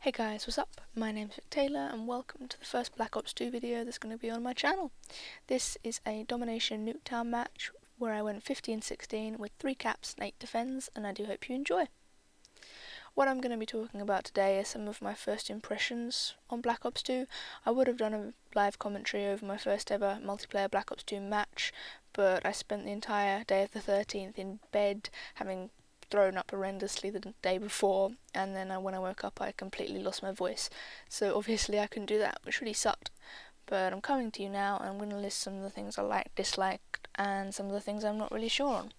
Hey guys, what's up? My name's Vic Taylor and welcome to the first Black Ops 2 video that's going to be on my channel. This is a Domination Nuketown match where I went 50-16 with 3 caps and 8 defends, and I do hope you enjoy. What I'm going to be talking about today is some of my first impressions on Black Ops 2. I would have done a live commentary over my first ever multiplayer Black Ops 2 match, but I spent the entire day of the 13th in bed having thrown up horrendously the day before, and then when I woke up I completely lost my voice, so obviously I couldn't do that, which really sucked. But I'm coming to you now and I'm going to list some of the things I liked, disliked, and some of the things I'm not really sure on.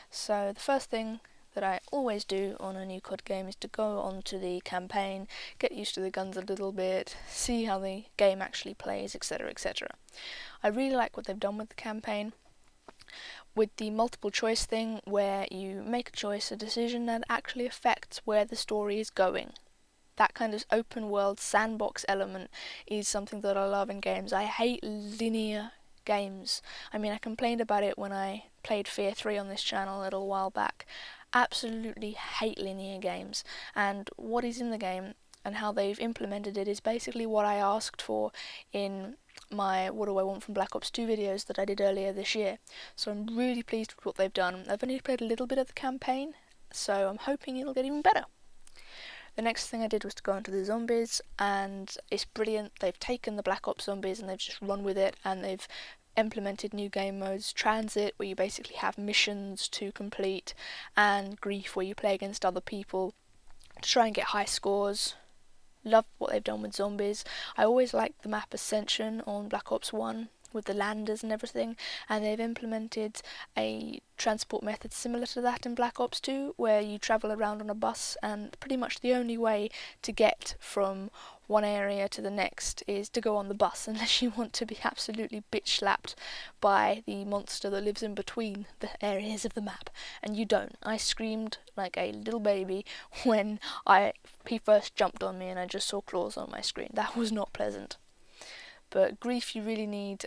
So the first thing that I always do on a new COD game is to go onto the campaign, get used to the guns a little bit, see how the game actually plays, etc, etc. I really like what they've done with the campaign, with the multiple choice thing, where you make a choice, a decision that actually affects where the story is going. That kind of open world sandbox element is something that I love in games. I hate linear games. I mean, I complained about it when I played Fear 3 on this channel a little while back. Absolutely hate linear games, and what is in the game and how they've implemented it is basically what I asked for in my What Do I Want from Black Ops 2 videos that I did earlier this year. So I'm really pleased with what they've done. I've only played a little bit of the campaign, so I'm hoping it'll get even better. The next thing I did was to go into the zombies, and it's brilliant. They've taken the Black Ops zombies and they've just run with it, and they've implemented new game modes, Transit, where you basically have missions to complete, and Grief, where you play against other people to try and get high scores. Love what they've done with zombies. I always liked the map Ascension on Black Ops 1 with the landers and everything, and they've implemented a transport method similar to that in Black Ops 2, where you travel around on a bus, and pretty much the only way to get from one area to the next is to go on the bus, unless you want to be absolutely bitch slapped by the monster that lives in between the areas of the map, and you don't. I screamed like a little baby when he first jumped on me and I just saw claws on my screen. That was not pleasant. But Grief, you really need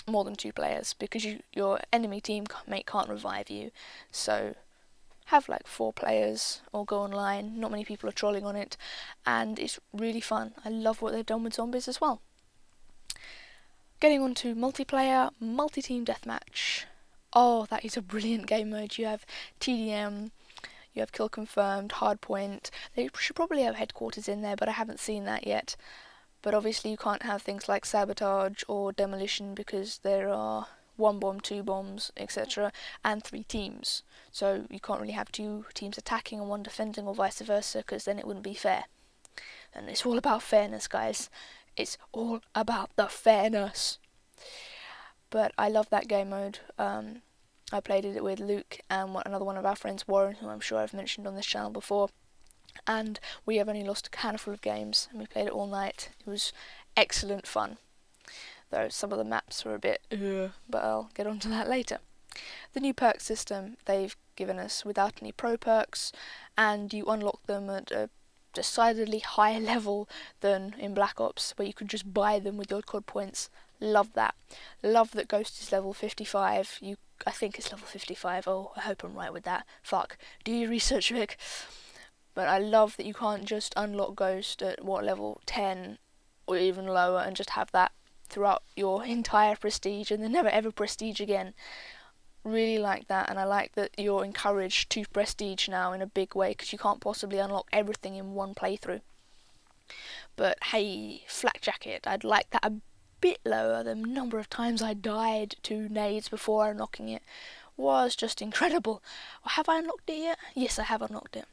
more than 2 players, because your enemy teammate can't revive you, so have like 4 players or go online. Not many people are trolling on it, and it's really fun. I love what they've done with zombies as well. Getting on to multiplayer, multi-team deathmatch. Oh, that is a brilliant game mode. You have TDM, you have Kill Confirmed, Hardpoint. They should probably have Headquarters in there, but I haven't seen that yet. But obviously you can't have things like Sabotage or Demolition, because there are 1 bomb, 2 bombs, etc, and 3 teams. So you can't really have 2 teams attacking and 1 defending, or vice versa, because then it wouldn't be fair. And it's all about fairness, guys. It's all about the fairness. But I love that game mode. I played it with Luke and another one of our friends, Warren, who I'm sure I've mentioned on this channel before. And we have only lost a handful of games, and we played it all night. It was excellent fun, though some of the maps were a bit but I'll get onto that later. The new perk system they've given us without any pro perks, and you unlock them at a decidedly higher level than in Black Ops, where you could just buy them with your COD points. Love that. Love that Ghost is level 55. I think it's level 55. Oh, I hope I'm right with that. Fuck. Do your research, Vic. But I love that you can't just unlock Ghost at level 10 or even lower and just have that throughout your entire prestige and then never ever prestige again. Really like that, and I like that you're encouraged to prestige now in a big way, because you can't possibly unlock everything in one playthrough. But hey, Flak Jacket, I'd like that a bit lower. The number of times I died to nades before unlocking it was just incredible. Have I unlocked it yet? Yes, I have unlocked it.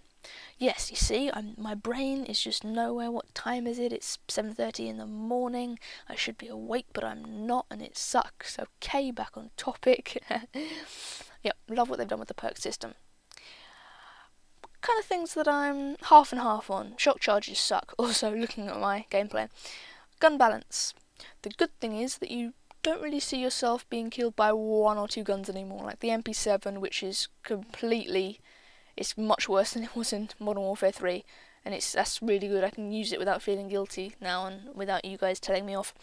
Yes, you see, my brain is just nowhere. What time is it? It's 7:30 in the morning. I should be awake, but I'm not, and it sucks. Okay, back on topic. Yep, love what they've done with the perk system. Kind of things that I'm half and half on. Shock charges suck, also looking at my gameplay. Gun balance. The good thing is that you don't really see yourself being killed by 1 or 2 guns anymore, like the MP7, which is it's much worse than it was in Modern Warfare 3, and that's really good. I can use it without feeling guilty now and without you guys telling me off.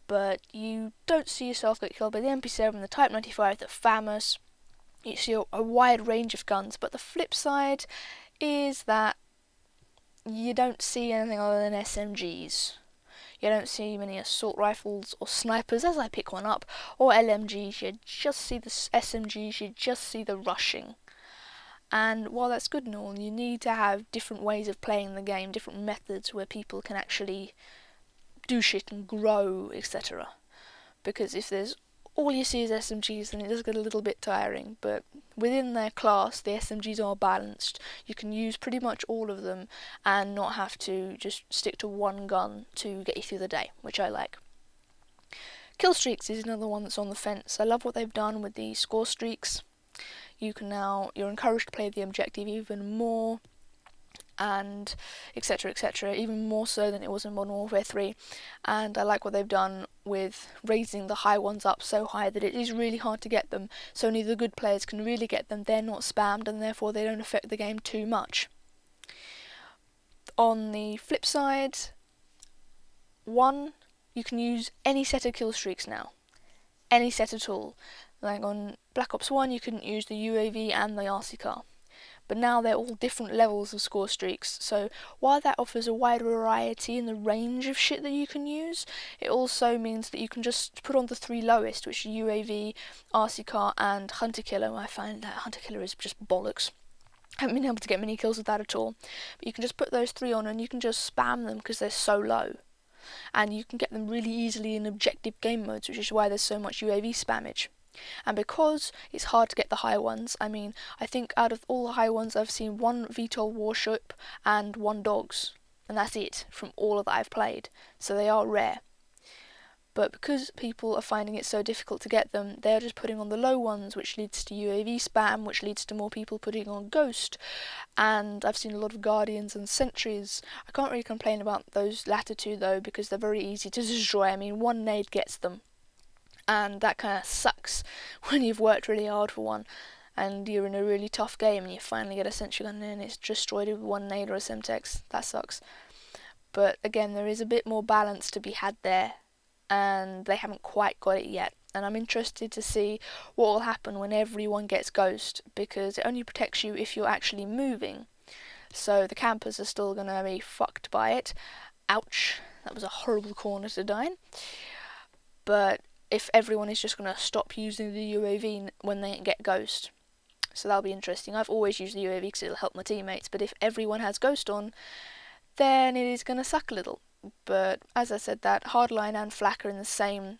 But you don't see yourself get killed by the MP7, the Type 95, the FAMAS. You see a wide range of guns, but the flip side is that you don't see anything other than SMGs. You don't see many assault rifles or snipers, as I pick one up, or LMGs. You just see the SMGs, you just see the rushing. And while that's good and all, you need to have different ways of playing the game, different methods where people can actually do shit and grow, etc. Because if there's all you see is SMGs, then it does get a little bit tiring. But within their class, the SMGs are balanced. You can use pretty much all of them and not have to just stick to one gun to get you through the day, which I like. Kill streaks is another one that's on the fence. I love what they've done with the score streaks. You're encouraged to play the objective even more, and etc, even more so than it was in Modern Warfare 3. And I like what they've done with raising the high ones up so high that it is really hard to get them, so only the good players can really get them. They're not spammed, and therefore they don't affect the game too much. On the flip side, you can use any set of kill streaks now, any set at all. Like on Black Ops 1 you couldn't use the UAV and the RC car, but now they're all different levels of score streaks. So while that offers a wide variety in the range of shit that you can use, it also means that you can just put on the 3 lowest, which are UAV, RC car and Hunter Killer. I find that Hunter Killer is just bollocks. I haven't been able to get many kills with that at all, but you can just put those 3 on and you can just spam them because they're so low, and you can get them really easily in objective game modes, which is why there's so much UAV spammage. And because it's hard to get the high ones, I mean, I think out of all the high ones I've seen 1 VTOL warship and 1 dogs, and that's it from all that I've played, so they are rare. But because people are finding it so difficult to get them, they're just putting on the low ones, which leads to UAV spam, which leads to more people putting on Ghost. And I've seen a lot of Guardians and Sentries. I can't really complain about those latter 2 though, because they're very easy to destroy. I mean, 1 nade gets them, and that kind of sucks when you've worked really hard for one and you're in a really tough game and you finally get a sentry gun in and it's destroyed with 1 nade or a Semtex. That sucks. But again, there is a bit more balance to be had there, and they haven't quite got it yet. And I'm interested to see what will happen when everyone gets Ghost, because it only protects you if you're actually moving. So the campers are still going to be fucked by it. Ouch, that was a horrible corner to die in. But if everyone is just going to stop using the UAV when they get Ghost. So that'll be interesting. I've always used the UAV because it'll help my teammates, but if everyone has Ghost on, then it is going to suck a little. But as I said, that Hardline and Flak are in the same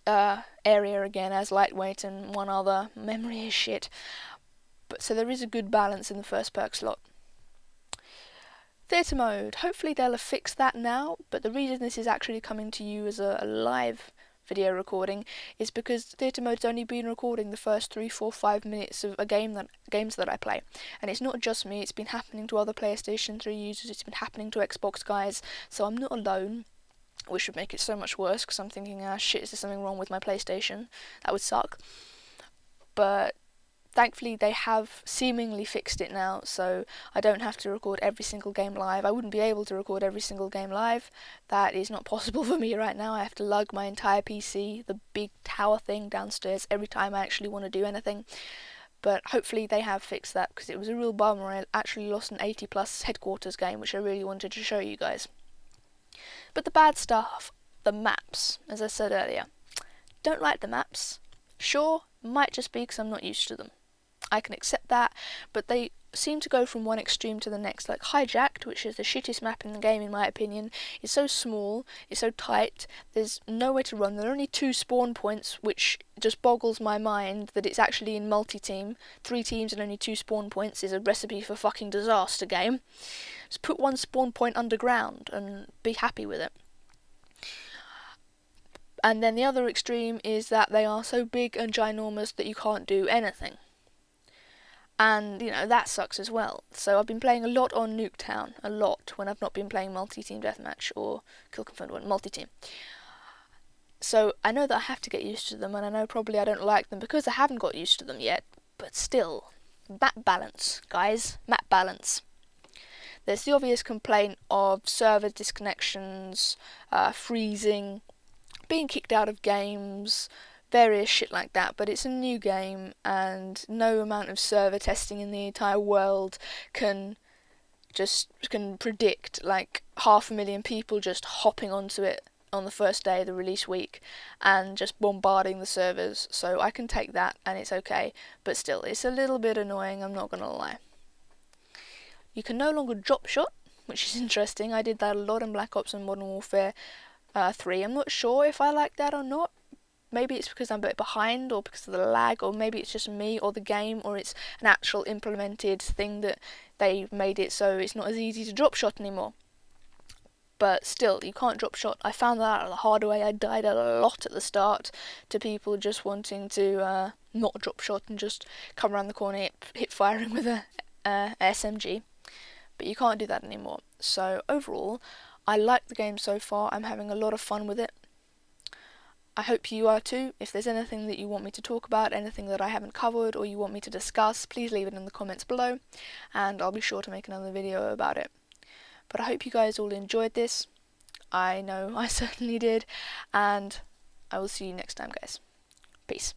area again as Lightweight and one other. Memory is shit. But so there is a good balance in the first perk slot. Theatre mode. Hopefully they'll have fixed that now, but the reason this is actually coming to you as a live video recording is because theatre mode's only been recording the first 3, 4, 5 minutes of games that I play, and it's not just me. It's been happening to other PlayStation 3 users, it's been happening to Xbox guys, so I'm not alone, which would make it so much worse, because I'm thinking, shit, is there something wrong with my PlayStation? That would suck. But thankfully they have seemingly fixed it now, so I don't have to record every single game live. I wouldn't be able to record every single game live. That is not possible for me right now. I have to lug my entire PC, the big tower thing, downstairs every time I actually want to do anything. But hopefully they have fixed that, because it was a real bummer. I actually lost an 80 plus headquarters game, which I really wanted to show you guys. But the bad stuff, the maps, as I said earlier. Don't like the maps. Sure, might just be because I'm not used to them. I can accept that, but they seem to go from one extreme to the next. Like Hijacked, which is the shittest map in the game in my opinion, is so small, it's so tight, there's nowhere to run. There are only 2 spawn points, which just boggles my mind that it's actually in multi-team. 3 teams and only 2 spawn points is a recipe for fucking disaster game. Just put 1 spawn point underground and be happy with it. And then the other extreme is that they are so big and ginormous that you can't do anything. And, you know, that sucks as well. So I've been playing a lot on Nuketown, a lot, when I've not been playing multi-team deathmatch or Kill Confirmed 1, multi-team. So I know that I have to get used to them, and I know probably I don't like them because I haven't got used to them yet, but still, map balance, guys, map balance. There's the obvious complaint of server disconnections, freezing, being kicked out of games, various shit like that, but it's a new game and no amount of server testing in the entire world can just can predict like 500,000 people just hopping onto it on the first day of the release week and just bombarding the servers, so I can take that and it's okay, but still, it's a little bit annoying, I'm not gonna lie. You can no longer drop shot, which is interesting. I did that a lot in Black Ops and Modern Warfare 3. I'm not sure if I like that or not. Maybe it's because I'm a bit behind, or because of the lag, or maybe it's just me or the game, or it's an actual implemented thing that they made it so it's not as easy to drop shot anymore. But still, you can't drop shot. I found that out the hard way. I died a lot at the start to people just wanting to not drop shot and just come around the corner, hit firing with a SMG. But you can't do that anymore. So overall, I like the game so far. I'm having a lot of fun with it. I hope you are too. If there's anything that you want me to talk about, anything that I haven't covered, or you want me to discuss, please leave it in the comments below, and I'll be sure to make another video about it. But I hope you guys all enjoyed this. I know I certainly did, and I will see you next time, guys. Peace.